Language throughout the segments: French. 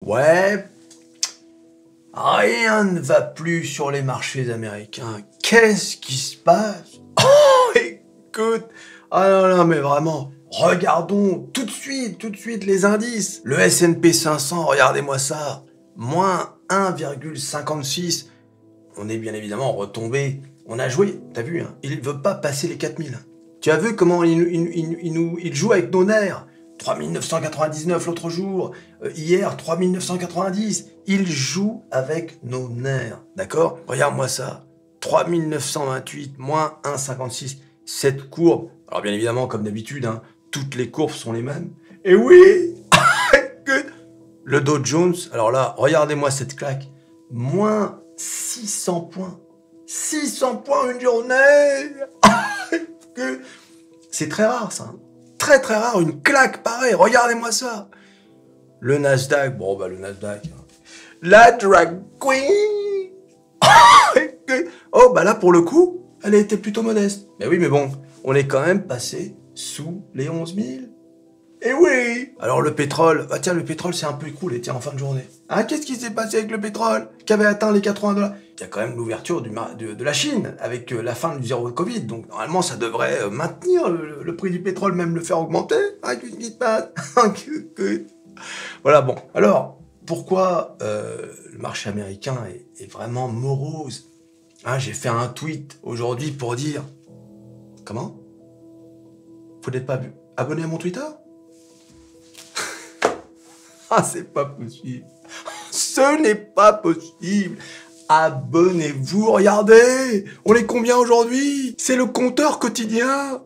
Ouais, rien ne va plus sur les marchés américains. Qu'est-ce qui se passe? Oh, écoute, ah non, non, mais vraiment, regardons tout de suite les indices. Le S&P 500, regardez-moi ça, moins 1,56. On est bien évidemment retombé. On a joué, t'as vu, hein, il ne veut pas passer les 4000. Tu as vu comment il joue avec nos nerfs? 3999 l'autre jour, hier 3990. Il joue avec nos nerfs, d'accord? Regarde-moi ça. 3928 moins 1,56. Cette courbe, alors bien évidemment, comme d'habitude, hein, toutes les courbes sont les mêmes. Et oui, le Dow Jones, alors là, regardez-moi cette claque. Moins 600 points. 600 points une journée. C'est très rare, ça. Hein. Très très rare, une claque pareille. Regardez-moi ça. Le Nasdaq, bon bah le Nasdaq. Hein. La drag queen. Oh bah là pour le coup, elle a été plutôt modeste. Mais oui, mais bon, on est quand même passé sous les 11 000. Et oui. Alors le pétrole, bah tiens, le pétrole s'est un peu écroulé, tiens, en fin de journée. Hein, qu'est-ce qui s'est passé avec le pétrole qui avait atteint les 80 $? Il y a quand même l'ouverture de la Chine avec la fin du zéro Covid. Donc normalement, ça devrait maintenir le prix du pétrole, même le faire augmenter. Ah, qu'est-ce qui se passe? Voilà, bon. Alors, pourquoi le marché américain est vraiment morose? Hein, j'ai fait un tweet aujourd'hui pour dire... Comment? Vous n'êtes pas abonné à mon Twitter? Ah, c'est pas possible. Ce n'est pas possible. Abonnez-vous, regardez. On est combien aujourd'hui? C'est le compteur quotidien.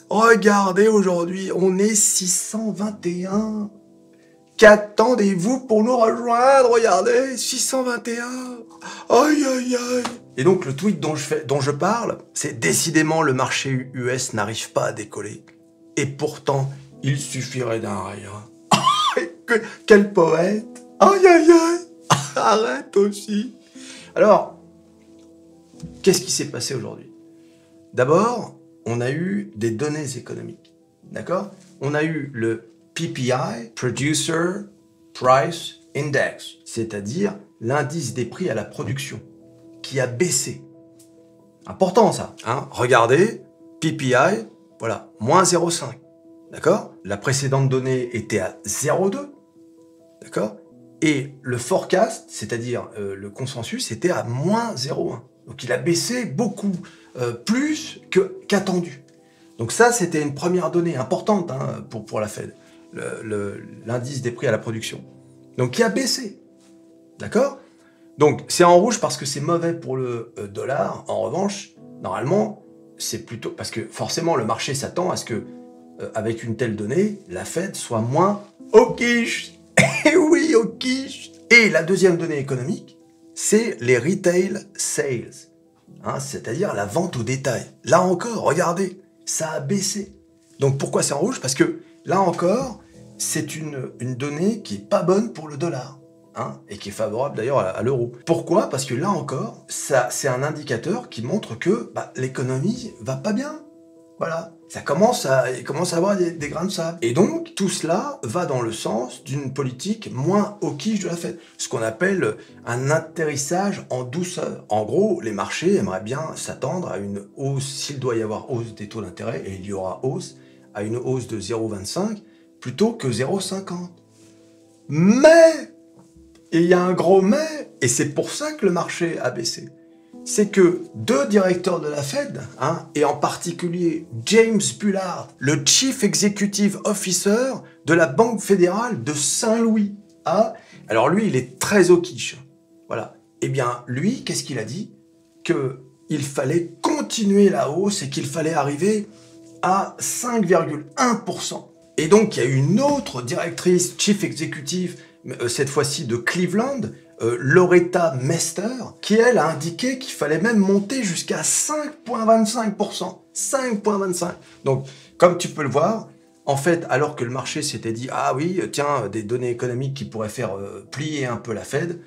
Regardez aujourd'hui, on est 621. Qu'attendez-vous pour nous rejoindre? Regardez, 621. Aïe, aïe, aïe. Et donc, le tweet dont je parle, c'est décidément le marché US n'arrive pas à décoller. Et pourtant, il suffirait d'un rien. Quel poète! Aïe, aïe, aïe! Arrête aussi! Alors, qu'est-ce qui s'est passé aujourd'hui? D'abord, on a eu des données économiques. D'accord? On a eu le PPI, Producer Price Index, c'est-à-dire l'indice des prix à la production, qui a baissé. Important ça. Hein? Regardez, PPI, voilà, moins 0,5. D'accord? La précédente donnée était à 0,2. D'accord? Et le forecast, c'est-à-dire le consensus, était à moins 0,1. Donc il a baissé beaucoup plus qu'attendu. Donc ça, c'était une première donnée importante hein, pour la Fed, l'indice des prix à la production. Donc qui a baissé. D'accord? Donc c'est en rouge parce que c'est mauvais pour le dollar. En revanche, normalement, c'est plutôt... Parce que forcément, le marché s'attend à ce que, avec une telle donnée, la Fed soit moins au quiche. Et oui, au quiche. Et la deuxième donnée économique, c'est les retail sales, hein, c'est-à-dire la vente au détail. Là encore, regardez, ça a baissé. Donc pourquoi c'est en rouge? Parce que là encore, c'est une donnée qui est pas bonne pour le dollar, hein, et qui est favorable d'ailleurs à l'euro. Pourquoi? Parce que là encore, c'est un indicateur qui montre que l'économie va pas bien. Voilà. Il commence à avoir des grains de sable. Et donc, tout cela va dans le sens d'une politique moins au quiche de la Fed. Ce qu'on appelle un atterrissage en douceur. En gros, les marchés aimeraient bien s'attendre à une hausse, s'il doit y avoir hausse des taux d'intérêt, et il y aura hausse, à une hausse de 0,25 plutôt que 0,50. Mais, et il y a un gros mais, et c'est pour ça que le marché a baissé. C'est que deux directeurs de la Fed, hein, et en particulier James Bullard, le Chief Executive Officer de la Banque fédérale de Saint-Louis. Hein, alors lui, il est très au quiche. Voilà. Eh bien, lui, qu'est-ce qu'il a dit? Qu'il fallait continuer la hausse et qu'il fallait arriver à 5,1%. Et donc, il y a une autre directrice, Chief Executive, cette fois-ci de Cleveland, Loretta Mester, qui elle a indiqué qu'il fallait même monter jusqu'à 5,25%. 5,25%. Donc, comme tu peux le voir, en fait, alors que le marché s'était dit « Ah oui, tiens, des données économiques qui pourraient faire plier un peu la Fed »,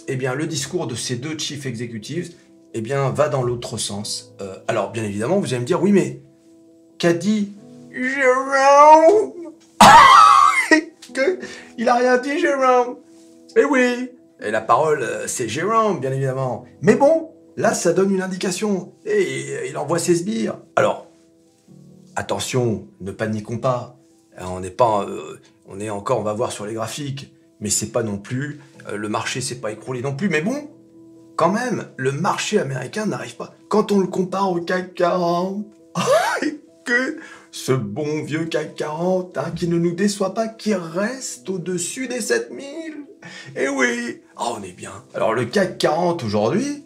eh bien, le discours de ces deux chief executives eh bien, va dans l'autre sens. Alors, bien évidemment, vous allez me dire « Oui, mais qu'a dit Jérôme ?» Il a rien dit, Jérôme. Eh oui. Et la parole, c'est Jérôme, bien évidemment. Mais bon, là, ça donne une indication. Et il envoie ses sbires. Alors, attention, ne paniquons pas. On n'est pas... on est encore, on va voir sur les graphiques. Mais c'est pas non plus... le marché s'est pas écroulé non plus. Mais bon, quand même, le marché américain n'arrive pas. Quand on le compare au CAC 40, que ce bon vieux CAC 40, hein, qui ne nous déçoit pas, qui reste au-dessus des 7000. Eh oui, on est bien. Alors le CAC 40 aujourd'hui,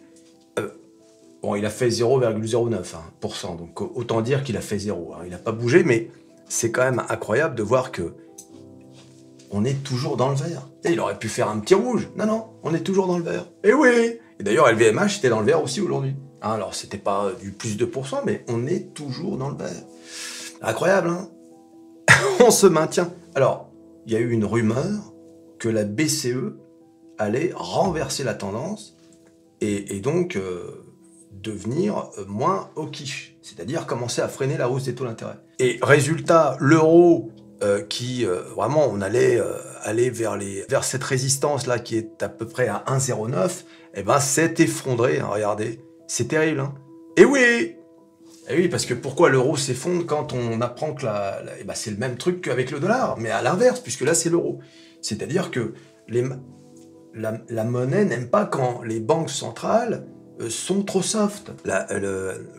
bon, il a fait 0,09%, donc autant dire qu'il a fait 0. Hein. Il n'a pas bougé, mais c'est quand même incroyable de voir que on est toujours dans le vert. Et il aurait pu faire un petit rouge. Non, non, on est toujours dans le vert. Eh oui. Et d'ailleurs, LVMH était dans le vert aussi aujourd'hui. Hein, alors, c'était pas du plus 2%, mais on est toujours dans le vert. Incroyable, hein. On se maintient. Alors, il y a eu une rumeur que la BCE allait renverser la tendance et donc devenir moins hawkish, c'est-à-dire commencer à freiner la hausse des taux d'intérêt. Et résultat, l'euro qui vraiment on allait aller vers cette résistance là qui est à peu près à 1,09, et ben s'est effondré. Hein, regardez, c'est terrible. Hein. Et oui. Et oui, parce que pourquoi l'euro s'effondre quand on apprend que eh ben c'est le même truc qu'avec le dollar, mais à l'inverse, puisque là c'est l'euro. C'est-à-dire que la monnaie n'aime pas quand les banques centrales sont trop soft.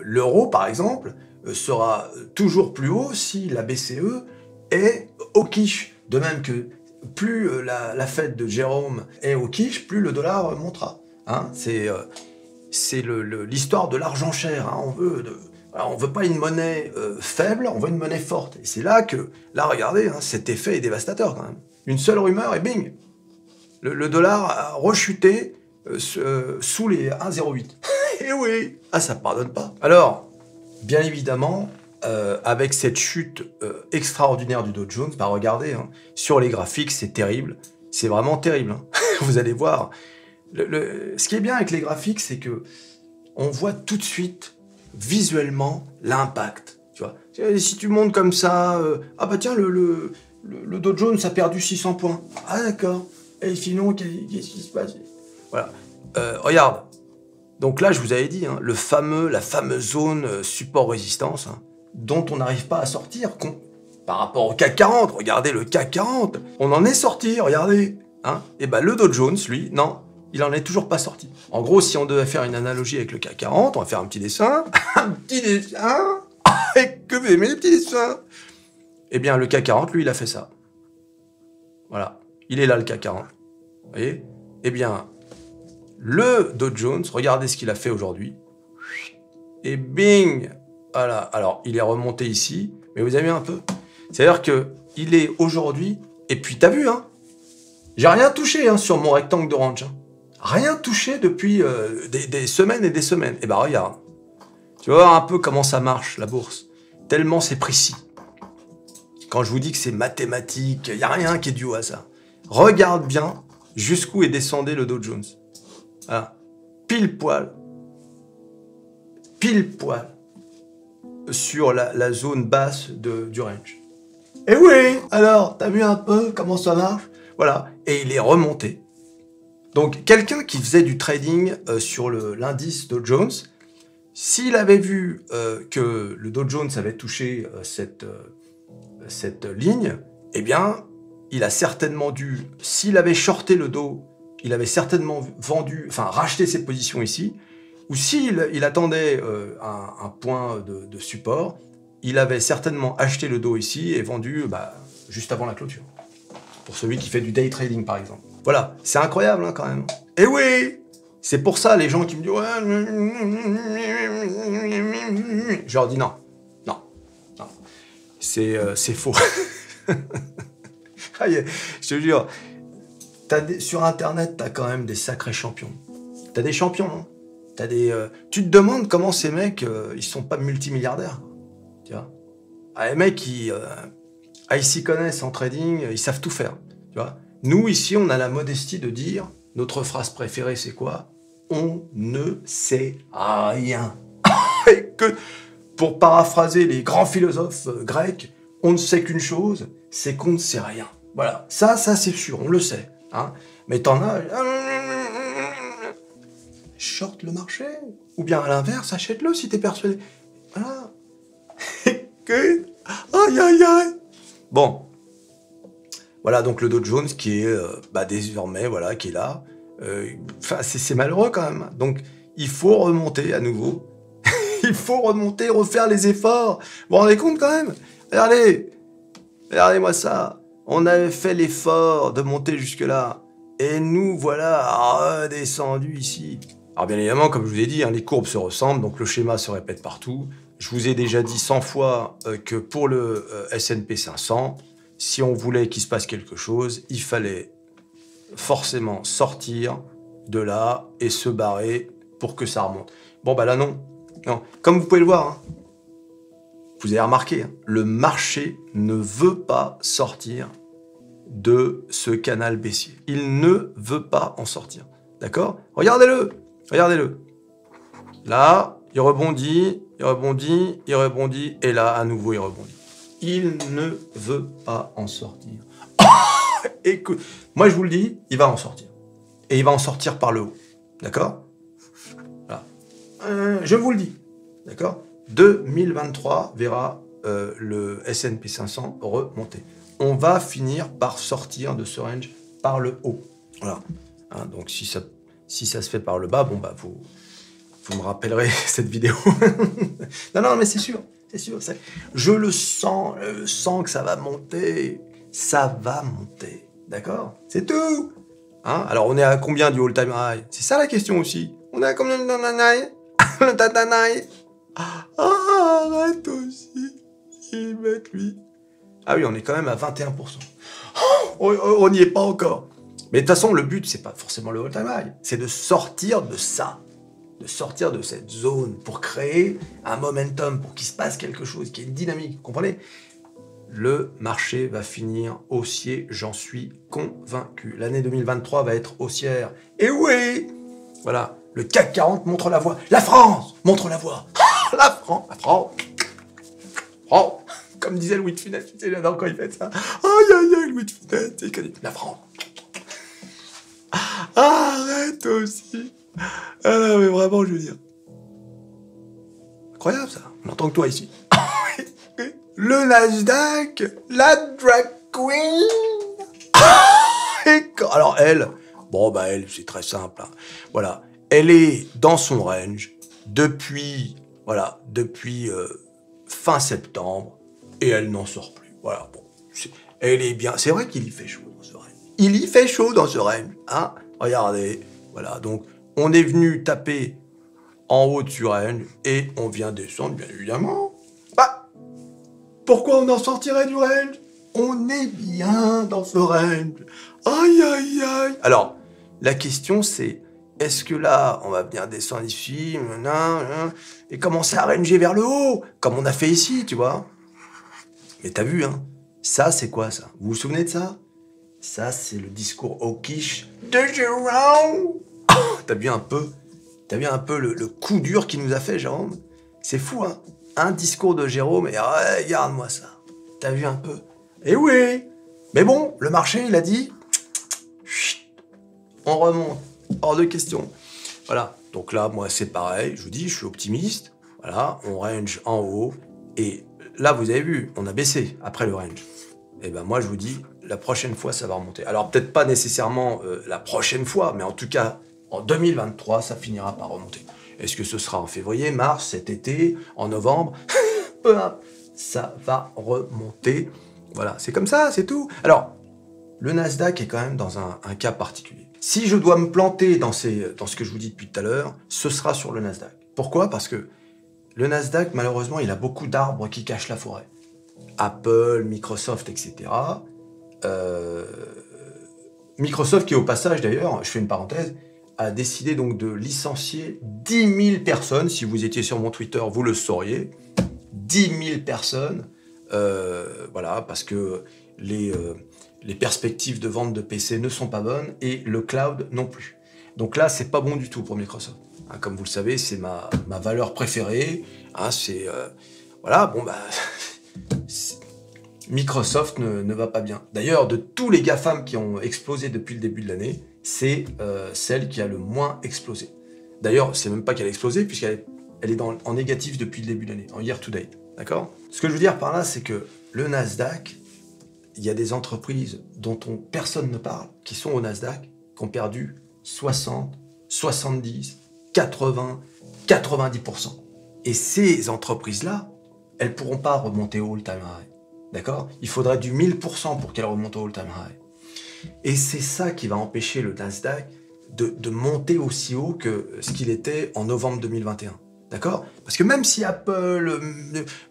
L'euro, par exemple, sera toujours plus haut si la BCE est hawkish. De même que plus la Fed de Jérôme est hawkish, plus le dollar montera. Hein, c'est l'histoire de l'argent cher. Hein, on veut pas une monnaie faible, on veut une monnaie forte. Et c'est là que, regardez, hein, cet effet est dévastateur quand même. Une seule rumeur et bing, le dollar a rechuté sous les 1,08. Et oui, ça pardonne pas. Alors, bien évidemment, avec cette chute extraordinaire du Dow Jones, bah regardez, hein, sur les graphiques, c'est terrible. C'est vraiment terrible. Hein. Vous allez voir. Ce qui est bien avec les graphiques, c'est que on voit tout de suite, visuellement, l'impact. Tu vois, si tu montes comme ça, ah bah tiens, le Dow Jones a perdu 600 points. Ah d'accord. Et sinon, qu'est-ce qui se passe? Voilà. Regarde. Donc là, je vous avais dit, hein, la fameuse zone support-résistance, hein, dont on n'arrive pas à sortir. Par rapport au CAC 40, regardez le CAC 40, on en est sorti, regardez. Hein. Et ben le Dow Jones, lui, non, il en est toujours pas sorti. En gros, si on devait faire une analogie avec le CAC 40, on va faire un petit dessin. Un petit dessin. Que vous aimez les petits dessins? Eh bien, le CAC 40, lui, il a fait ça. Voilà. Il est là, le CAC 40. Vous voyez? Eh bien, le Dow Jones, regardez ce qu'il a fait aujourd'hui. Et bing! Voilà. Alors, il est remonté ici, mais vous avez vu un peu? C'est-à-dire qu'il est aujourd'hui... Et puis, t'as vu, hein? J'ai rien touché hein, sur mon rectangle d'orange. Hein. Rien touché depuis des semaines et des semaines. Et ben, regarde. Tu vas voir un peu comment ça marche, la bourse. Tellement c'est précis. Quand je vous dis que c'est mathématique, il n'y a rien qui est dû au hasard. Regarde bien jusqu'où est descendu le Dow Jones. Voilà. Pile poil sur la zone basse du range. Et oui, alors, t'as vu un peu comment ça marche? Voilà, et il est remonté. Donc, quelqu'un qui faisait du trading sur l'indice Dow Jones, s'il avait vu que le Dow Jones avait touché cette ligne, eh bien, il a certainement dû, s'il avait shorté le Dow, il avait certainement racheté ses positions ici, ou s'il attendait un point de support, il avait certainement acheté le Dow ici et vendu juste avant la clôture. Pour celui qui fait du day trading, par exemple. Voilà, c'est incroyable hein, quand même. Et oui, c'est pour ça les gens qui me disent ouais, je leur dis non, c'est faux. Je te jure, sur Internet, t'as quand même des sacrés champions. T'as des champions, non? Tu te demandes comment ces mecs, ils sont pas multimilliardaires. Tu vois, les mecs, ils s'y connaissent en trading, ils savent tout faire. Tu vois, nous, ici, on a la modestie de dire, notre phrase préférée, c'est quoi? On ne sait rien. Et que, pour paraphraser les grands philosophes grecs, on ne sait qu'une chose, c'est qu'on ne sait rien. Voilà, ça c'est sûr, on le sait. Hein. Mais t'en as... Short le marché. Ou bien à l'inverse, achète-le si t'es persuadé. Voilà. Écoute. Aïe, aïe, aïe. Bon. Voilà, donc le Dow Jones qui est désormais, voilà, qui est là. C'est malheureux quand même. Donc, il faut remonter à nouveau. Il faut remonter, refaire les efforts. Vous vous rendez compte quand même? Regardez-moi ça. On avait fait l'effort de monter jusque-là. Et nous, voilà, redescendus ici. Alors bien évidemment, comme je vous ai dit, hein, les courbes se ressemblent, donc le schéma se répète partout. Je vous ai déjà dit 100 fois que pour le S&P 500, si on voulait qu'il se passe quelque chose, il fallait forcément sortir de là et se barrer pour que ça remonte. Bon, bah là, non. Comme vous pouvez le voir, hein, vous avez remarqué, hein, le marché ne veut pas sortir de ce canal baissier. Il ne veut pas en sortir. D'accord? Regardez-le. Regardez-le. Là, il rebondit, il rebondit, il rebondit, et là, à nouveau, il rebondit. Il ne veut pas en sortir. Écoute, moi je vous le dis, il va en sortir. Et il va en sortir par le haut. D'accord? Voilà. Je vous le dis. D'accord? 2023 verra le S&P 500 remonter. On va finir par sortir de ce range par le haut. Voilà. Hein, donc si ça se fait par le bas, bon bah vous me rappellerez cette vidéo. non, mais c'est sûr. Je le sens que ça va monter. Ça va monter. D'accord? C'est tout. Hein? Alors, on est à combien du all-time high? C'est ça la question aussi. On est à combien de all-time high? Le all-time high? Arrête aussi. Il met lui. Ah oui, on est quand même à 21%. On n'y est pas encore. Mais de toute façon, le but, c'est pas forcément le all-time high. C'est de sortir de ça. De sortir de cette zone pour créer un momentum, pour qu'il se passe quelque chose, qui est une dynamique, vous comprenez? Le marché va finir haussier, j'en suis convaincu. L'année 2023 va être haussière. Et oui! Voilà, le CAC 40 montre la voie. La France montre la voie. La France. Comme disait Louis de Funès, tu sais, j'adore quand il fait ça. Aïe, Louis de Funès, c'est la France. Arrête aussi. Ah non, mais vraiment, je veux dire. Incroyable, ça. On entend que toi, ici. Le Nasdaq, la drag queen. Alors, elle, c'est très simple. Hein. Voilà. Elle est dans son range depuis fin septembre et elle n'en sort plus. Voilà. Bon, elle est bien. C'est vrai qu'il y fait chaud dans ce range. Il y fait chaud dans ce range. Hein. Regardez. Voilà. Donc, on est venu taper en haut du range et on vient descendre, bien évidemment. Pourquoi on en sortirait du range? On est bien dans ce range. Aïe. Alors, la question c'est, est-ce que là, on va bien descendre ici, et commencer à ranger vers le haut, comme on a fait ici, tu vois? Mais t'as vu, hein? Ça, c'est quoi, ça? Vous vous souvenez de ça? Ça, c'est le discours hawkish de Jérôme. T'as vu un peu le coup dur qu'il nous a fait, Jérôme? C'est fou, hein? Un discours de Jérôme, et regarde-moi ça. T'as vu un peu? Eh oui! Mais bon, le marché, il a dit, on remonte, hors de question. Voilà, donc là, moi, c'est pareil, je vous dis, je suis optimiste. Voilà, on range en haut, et là, vous avez vu, on a baissé après le range. Et ben moi, je vous dis, la prochaine fois, ça va remonter. Alors, peut-être pas nécessairement la prochaine fois, mais en tout cas, en 2023, ça finira par remonter. Est-ce que ce sera en février, mars, cet été, en novembre? Peu importe, ça va remonter. Voilà, c'est comme ça, c'est tout. Alors, le Nasdaq est quand même dans un cas particulier. Si je dois me planter dans ce que je vous dis depuis tout à l'heure, ce sera sur le Nasdaq. Pourquoi? Parce que le Nasdaq, malheureusement, il a beaucoup d'arbres qui cachent la forêt. Apple, Microsoft, etc. Microsoft, qui au passage, d'ailleurs, je fais une parenthèse, a décidé donc de licencier 10 000 personnes. Si vous étiez sur mon Twitter, vous le sauriez. 10 000 personnes, voilà, parce que les perspectives de vente de PC ne sont pas bonnes et le cloud non plus. Donc là, c'est pas bon du tout pour Microsoft. Hein, comme vous le savez, c'est ma valeur préférée. Hein, c'est voilà, bon bah, Microsoft ne va pas bien. D'ailleurs, de tous les GAFAM qui ont explosé depuis le début de l'année, c'est celle qui a le moins explosé. D'ailleurs, c'est même pas qu'elle a explosé, puisqu'elle est en négatif depuis le début de l'année, en year to date. D'accord? Ce que je veux dire par là, c'est que le Nasdaq, il y a des entreprises dont personne ne parle, qui sont au Nasdaq, qui ont perdu 60, 70, 80, 90%. Et ces entreprises-là, elles ne pourront pas remonter au all-time high. D'accord? Il faudrait du 1000% pour qu'elles remontent au all-time high. Et c'est ça qui va empêcher le Nasdaq de monter aussi haut que ce qu'il était en novembre 2021. D'accord? Parce que même si Apple,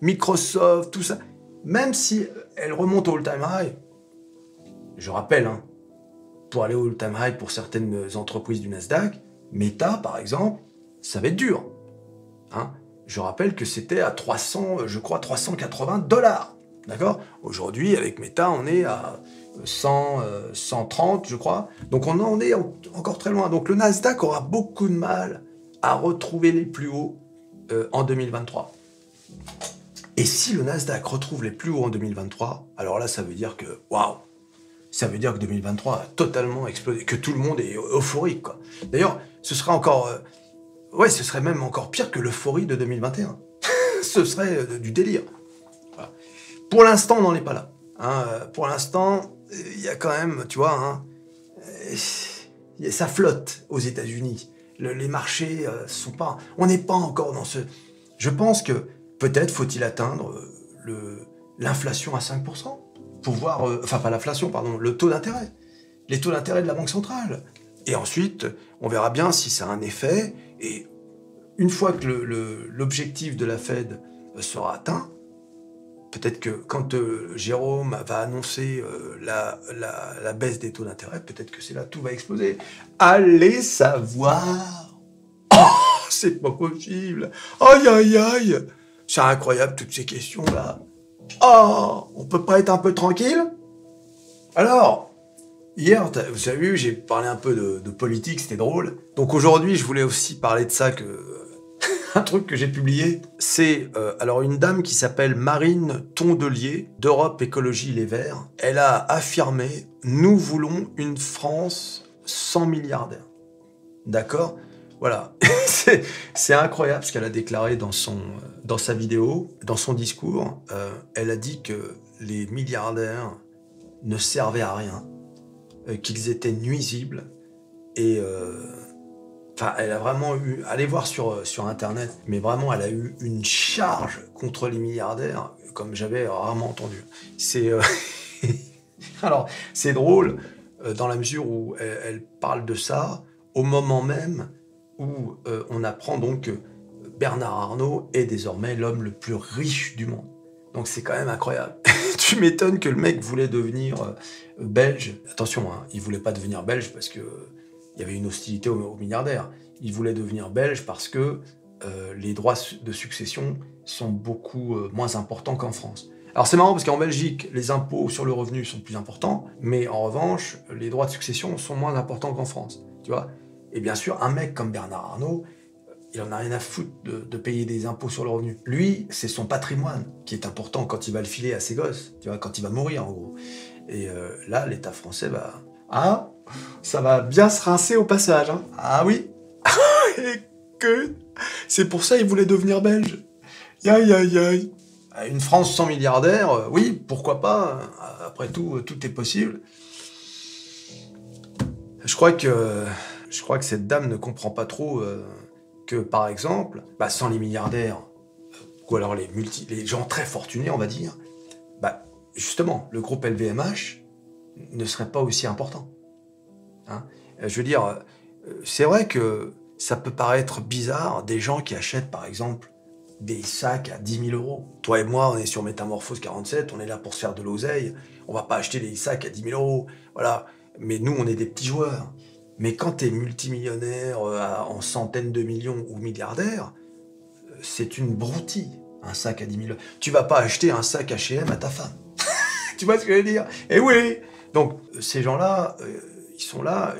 Microsoft, tout ça, même si elles remontent au all-time high, je rappelle, hein, pour aller au all-time high pour certaines entreprises du Nasdaq, Meta, par exemple, ça va être dur. Hein? Je rappelle que c'était à 300, je crois, 380 $. D'accord? Aujourd'hui, avec Meta, on est à 100, 130, je crois. Donc on en est encore très loin. Donc le Nasdaq aura beaucoup de mal à retrouver les plus hauts en 2023. Et si le Nasdaq retrouve les plus hauts en 2023, alors là, ça veut dire que, waouh, ça veut dire que 2023 a totalement explosé, que tout le monde est euphorique, quoi. D'ailleurs, ce serait encore... ce serait même encore pire que l'euphorie de 2021. Ce serait du délire. Voilà. Pour l'instant, on n'en est pas là. Hein. Pour l'instant, il y a quand même, tu vois, hein, ça flotte aux États-Unis. Les marchés sont pas... On n'est pas encore dans ce... Je pense que peut-être faut-il atteindre l'inflation à 5%. Pour voir... enfin, pas l'inflation, pardon, le taux d'intérêt. Les taux d'intérêt de la Banque centrale. Et ensuite, on verra bien si ça a un effet. Et une fois que l'objectif de la Fed sera atteint, peut-être que quand Jérôme va annoncer la baisse des taux d'intérêt, peut-être que c'est là tout va exploser. Allez savoir. Oh, c'est pas possible. Aïe, aïe, aïe. C'est incroyable toutes ces questions-là. Oh, on peut pas être un peu tranquille? Alors, hier, vous avez vu, j'ai parlé un peu de politique, c'était drôle. Donc aujourd'hui, je voulais aussi parler de ça, un truc que j'ai publié. C'est alors une dame qui s'appelle Marine Tondelier, d'Europe Écologie Les Verts. Elle a affirmé « Nous voulons une France sans milliardaires ». D'accord? Voilà. C'est incroyable ce qu'elle a déclaré dans sa vidéo, dans son discours. Elle a dit que les milliardaires ne servaient à rien, qu'ils étaient nuisibles. Et elle a vraiment eu... Allez voir sur Internet, mais vraiment, elle a eu une charge contre les milliardaires, comme j'avais rarement entendu. C'est... Alors, c'est drôle, dans la mesure où elle parle de ça, au moment même où on apprend donc que Bernard Arnault est désormais l'homme le plus riche du monde. Donc c'est quand même incroyable. Tu m'étonnes que le mec voulait devenir belge. Attention, hein, il voulait pas devenir belge parce que il y avait une hostilité aux milliardaires. Il voulait devenir belge parce que les droits de succession sont beaucoup moins importants qu'en France. Alors c'est marrant parce qu'en Belgique, les impôts sur le revenu sont plus importants, mais en revanche, les droits de succession sont moins importants qu'en France. Tu vois? Et bien sûr, un mec comme Bernard Arnault, il en a rien à foutre de payer des impôts sur le revenu. Lui, c'est son patrimoine qui est important quand il va le filer à ses gosses, tu vois, quand il va mourir en gros. Et là, l'État français va... Ah, ça va bien se rincer au passage. Hein. Ah oui. Et que... C'est pour ça qu'il voulait devenir belge. Aïe, aïe, aïe. Une France sans milliardaires, oui, pourquoi pas. Après tout, tout est possible. Je crois que cette dame ne comprend pas trop que, par exemple, sans les milliardaires, ou alors les gens très fortunés, on va dire, justement, le groupe LVMH ne serait pas aussi important. Hein? Je veux dire, c'est vrai que ça peut paraître bizarre des gens qui achètent, par exemple, des sacs à 10 000 €. Toi et moi, on est sur Métamorphose 47, on est là pour se faire de l'oseille, on va pas acheter des sacs à 10 000 €, voilà. Mais nous, on est des petits joueurs. Mais quand tu es multimillionnaire en centaines de millions ou milliardaire, c'est une broutille, un sac à 10 000 €. Tu vas pas acheter un sac H&M à ta femme. Tu vois ce que je veux dire? Eh oui. Donc, ces gens-là, ils sont là,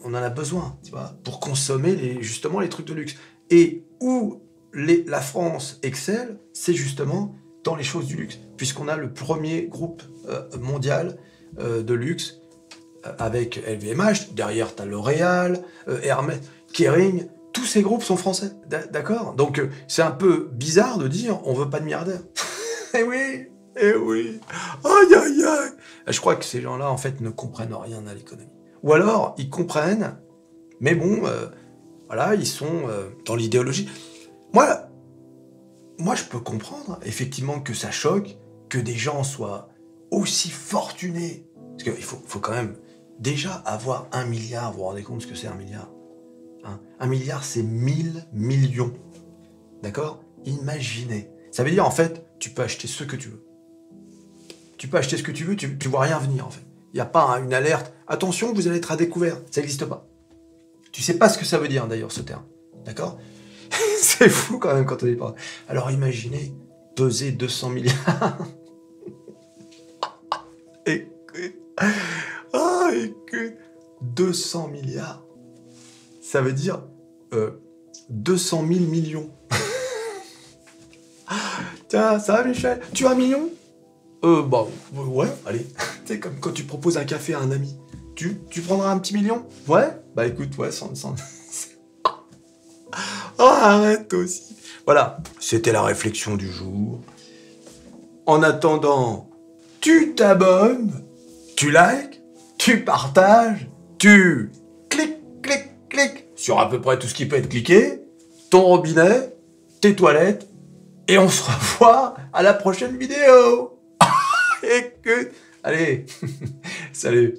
on en a besoin, tu vois, pour consommer justement les trucs de luxe. Et où la France excelle, c'est justement dans les choses du luxe. puisqu'on a le premier groupe mondial de luxe avec LVMH, derrière t'as L'Oréal, Hermès, Kering, tous ces groupes sont français, d'accord? Donc c'est un peu bizarre de dire on veut pas de milliardaires. Eh oui, eh oui, aïe aïe aïe. Je crois que ces gens-là en fait ne comprennent rien à l'économie. Ou alors ils comprennent, mais bon, voilà, ils sont dans l'idéologie. Moi je peux comprendre effectivement que ça choque, que des gens soient aussi fortunés, parce qu'il faut quand même déjà avoir 1 milliard, vous vous rendez compte ce que c'est 1 milliard? 1 milliard, c'est 1000 millions. D'accord? Imaginez. Ça veut dire, en fait, tu peux acheter ce que tu veux. Tu peux acheter ce que tu veux, tu vois rien venir, en fait. Il n'y a pas une alerte. Attention, vous allez être à découvert. Ça n'existe pas. Tu sais pas ce que ça veut dire, d'ailleurs, ce terme. D'accord? C'est fou, quand même, quand on y parle. Alors, imaginez, peser 200 milliards. Écoute. Ah, écoute. 200 milliards. Ça veut dire 200 000 millions. Tiens, ça va Michel? Tu as un million? Bah, ouais, allez. C'est comme quand tu proposes un café à un ami. Tu prendras un petit million? Ouais? Bah écoute, ouais, sans... Oh, arrête toi aussi. Voilà, c'était la réflexion du jour. En attendant, tu t'abonnes, tu likes, tu partages, tu cliques sur à peu près tout ce qui peut être cliqué, ton robinet, tes toilettes, et on se revoit à la prochaine vidéo. Écoute, allez, salut.